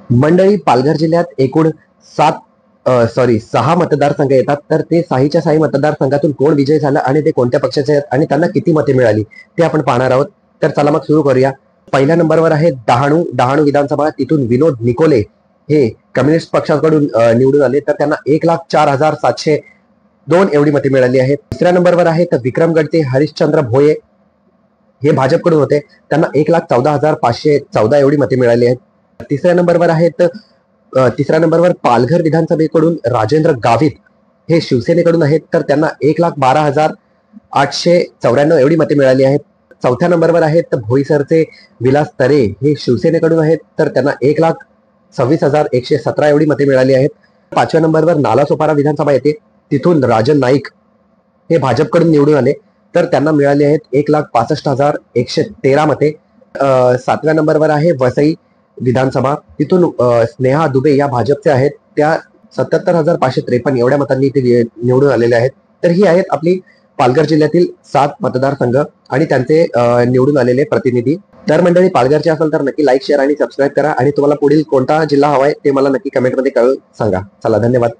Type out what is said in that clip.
मंडळी, पालघर जिल्ह्यात एकूण 6 मतदारसंघ येतात. तर ते 6च्या 6 मतदारसंघातून कोण विजय झाला आणि ते कोणत्या पक्षाचे आहेत आणि त्यांना किती मते मिळाली ते आपण पाहणार आहोत. तर चला मग सुरू करूया. पहिल्या नंबरवर आहे डहाणू विधानसभा. तिथून विनोद निकोले हे कम्युनिस्ट पक्षाकडून निवडून आले. तर त्यांना 1,04,702 एवढी मते मिळाली आहेत. दुसऱ्या नंबरवर आहेत विक्रमगडचे हरिश्चंद्र भोये, हे भाजपकडून होते. त्यांना 1,14,514 एवढी मते मिळाली आहेत. तिसऱ्या नंबरवर पालघर विधानसभेकडून राजेंद्र गावित हे शिवसेनेकडून आहेत. तर त्यांना 1,12,894 एवढी मते मिळाली आहेत. चौथ्या नंबरवर आहेत भोईसरचे विलास तरे, हे शिवसेनेकडून आहेत. तर त्यांना 1,26,117 एवढी मते मिळाली आहेत. पाचव्या नंबरवर नालासोपारा विधानसभा येते. तिथून राजन नाईक हे भाजपकडून निवडून आले. तर त्यांना मिळाले आहेत 1,65,113 मते. सातव्या नंबरवर आहे वसई विधानसभा. तिथून स्नेहा दुबे या भाजपचे आहेत. त्या 77,553 एवढ्या मतांनी ते निवडून आलेले आहेत. तर ही आहेत आपली पालघर जिल्ह्यातील 7 मतदारसंघ आणि त्यांचे निवडून आलेले प्रतिनिधी. तर मंडळी, पालघरचे असेल तर नक्की लाईक, शेअर आणि सबस्क्राईब करा. आणि तुम्हाला पुढील कोणता जिल्हा हवाय ते मला नक्की कमेंटमध्ये कळून सांगा. चला, धन्यवाद.